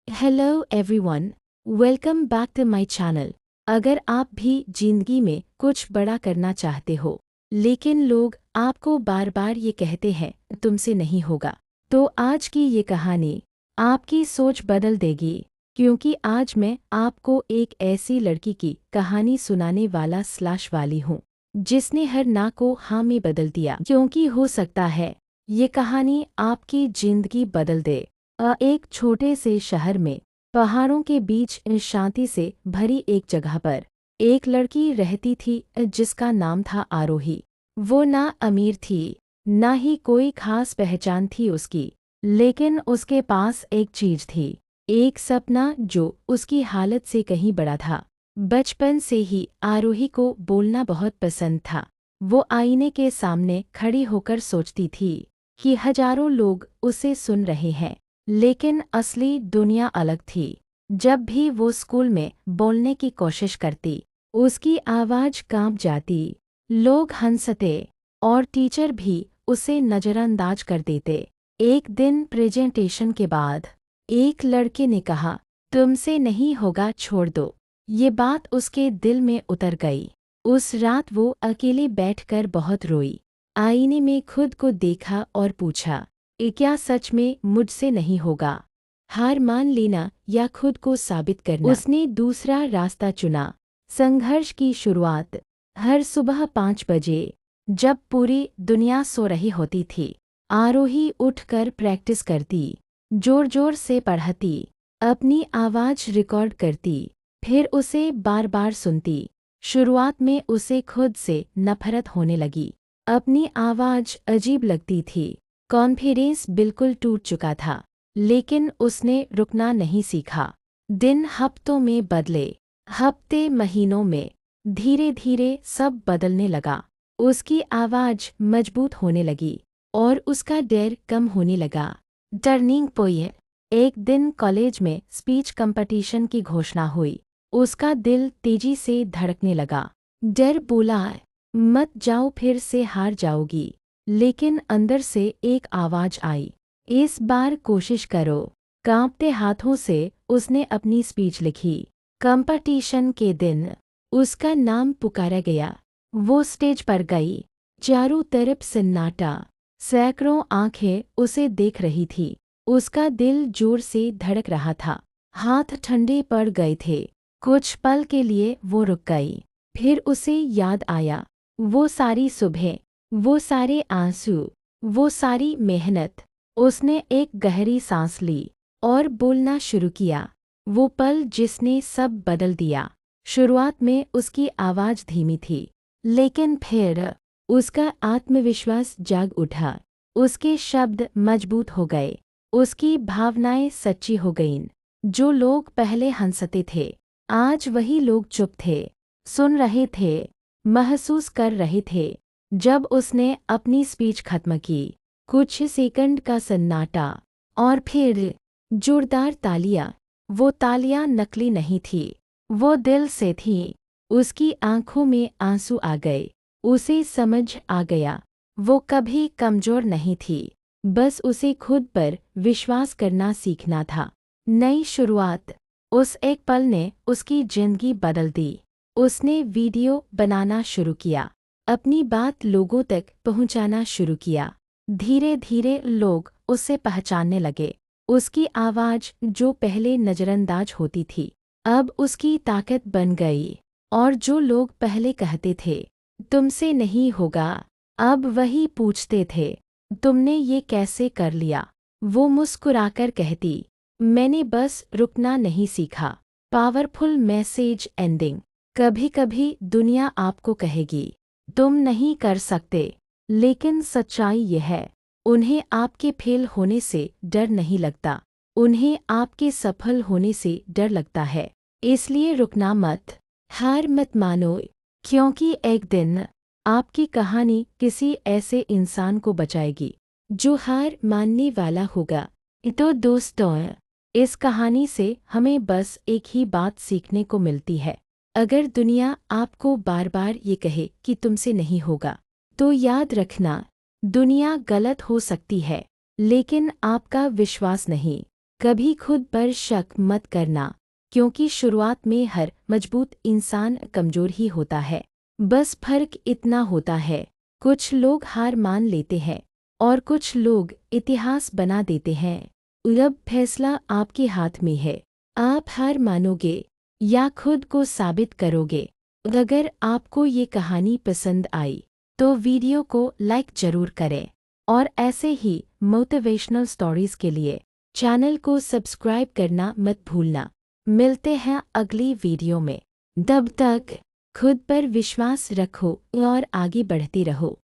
Hello everyone, welcome back to my channel. अगर आप भी जिंदगी में कुछ बड़ा करना चाहते हो लेकिन लोग आपको बार बार ये कहते हैं तुमसे नहीं होगा, तो आज की ये कहानी आपकी सोच बदल देगी। क्योंकि आज मैं आपको एक ऐसी लड़की की कहानी सुनाने वाला स्लैश वाली हूँ जिसने हर ना को हाँ में बदल दिया। क्योंकि हो सकता है ये कहानी आपकी जिंदगी बदल दे। एक छोटे से शहर में पहाड़ों के बीच शांति से भरी एक जगह पर एक लड़की रहती थी जिसका नाम था आरोही। वो ना अमीर थी, ना ही कोई खास पहचान थी उसकी, लेकिन उसके पास एक चीज थी, एक सपना जो उसकी हालत से कहीं बड़ा था। बचपन से ही आरोही को बोलना बहुत पसंद था। वो आईने के सामने खड़ी होकर सोचती थी कि हजारों लोग उसे सुन रहे हैं, लेकिन असली दुनिया अलग थी। जब भी वो स्कूल में बोलने की कोशिश करती, उसकी आवाज कांप जाती, लोग हंसते और टीचर भी उसे नजरअंदाज कर देते। एक दिन प्रेजेंटेशन के बाद एक लड़के ने कहा, तुमसे नहीं होगा, छोड़ दो। ये बात उसके दिल में उतर गई। उस रात वो अकेले बैठकर बहुत रोई। आईने में खुद को देखा और पूछा, क्या सच में मुझसे नहीं होगा? हार मान लेना या खुद को साबित करना? उसने दूसरा रास्ता चुना, संघर्ष की शुरुआत। हर सुबह 5 बजे, जब पूरी दुनिया सो रही होती थी, आरोही उठकर प्रैक्टिस करती, जोर जोर से पढ़ती, अपनी आवाज रिकॉर्ड करती, फिर उसे बार बार सुनती। शुरुआत में उसे खुद से नफरत होने लगी। अपनी आवाज अजीब लगती थी, कॉन्फिडेंस बिल्कुल टूट चुका था, लेकिन उसने रुकना नहीं सीखा। दिन हफ्तों में बदले, हफ्ते महीनों में, धीरे धीरे सब बदलने लगा। उसकी आवाज मजबूत होने लगी और उसका डर कम होने लगा। टर्निंग पॉइंट, एक दिन कॉलेज में स्पीच कंपटीशन की घोषणा हुई। उसका दिल तेजी से धड़कने लगा। डर बोला, मत जाओ, फिर से हार जाओगी। लेकिन अंदर से एक आवाज आई, इस बार कोशिश करो। कांपते हाथों से उसने अपनी स्पीच लिखी। कंपटीशन के दिन उसका नाम पुकारा गया। वो स्टेज पर गई, चारों तरफ सन्नाटा, सैकड़ों आंखें उसे देख रही थी। उसका दिल जोर से धड़क रहा था, हाथ ठंडे पड़ गए थे। कुछ पल के लिए वो रुक गई, फिर उसे याद आया, वो सारी सुबह, वो सारे आंसू, वो सारी मेहनत। उसने एक गहरी सांस ली और बोलना शुरू किया। वो पल जिसने सब बदल दिया। शुरुआत में उसकी आवाज धीमी थी, लेकिन फिर उसका आत्मविश्वास जाग उठा। उसके शब्द मजबूत हो गए, उसकी भावनाएं सच्ची हो गईं। जो लोग पहले हंसते थे, आज वही लोग चुप थे, सुन रहे थे, महसूस कर रहे थे। जब उसने अपनी स्पीच खत्म की, कुछ सेकंड का सन्नाटा और फिर जोरदार तालियां। वो तालियां नकली नहीं थी, वो दिल से थी। उसकी आंखों में आंसू आ गए। उसे समझ आ गया, वो कभी कमजोर नहीं थी, बस उसे खुद पर विश्वास करना सीखना था। नई शुरुआत, उस एक पल ने उसकी जिंदगी बदल दी। उसने वीडियो बनाना शुरू किया, अपनी बात लोगों तक पहुंचाना शुरू किया। धीरे धीरे लोग उसे पहचानने लगे। उसकी आवाज जो पहले नजरअंदाज होती थी, अब उसकी ताकत बन गई। और जो लोग पहले कहते थे, तुमसे नहीं होगा, अब वही पूछते थे, तुमने ये कैसे कर लिया? वो मुस्कुराकर कहती, मैंने बस रुकना नहीं सीखा। Powerful message ending. कभी कभी दुनिया आपको कहेगी, तुम नहीं कर सकते, लेकिन सच्चाई यह है, उन्हें आपके फेल होने से डर नहीं लगता, उन्हें आपके सफल होने से डर लगता है। इसलिए रुकना मत, हार मत मानो, क्योंकि एक दिन आपकी कहानी किसी ऐसे इंसान को बचाएगी जो हार मानने वाला होगा। तो दोस्तों, इस कहानी से हमें बस एक ही बात सीखने को मिलती है। अगर दुनिया आपको बार बार ये कहे कि तुमसे नहीं होगा, तो याद रखना, दुनिया गलत हो सकती है, लेकिन आपका विश्वास नहीं। कभी खुद पर शक मत करना, क्योंकि शुरुआत में हर मजबूत इंसान कमज़ोर ही होता है। बस फर्क इतना होता है, कुछ लोग हार मान लेते हैं और कुछ लोग इतिहास बना देते हैं। अब फैसला आपके हाथ में है, आप हार मानोगे या खुद को साबित करोगे। अगर आपको ये कहानी पसंद आई तो वीडियो को लाइक ज़रूर करें और ऐसे ही मोटिवेशनल स्टोरीज़ के लिए चैनल को सब्सक्राइब करना मत भूलना। मिलते हैं अगली वीडियो में। तब तक खुद पर विश्वास रखो और आगे बढ़ते रहो।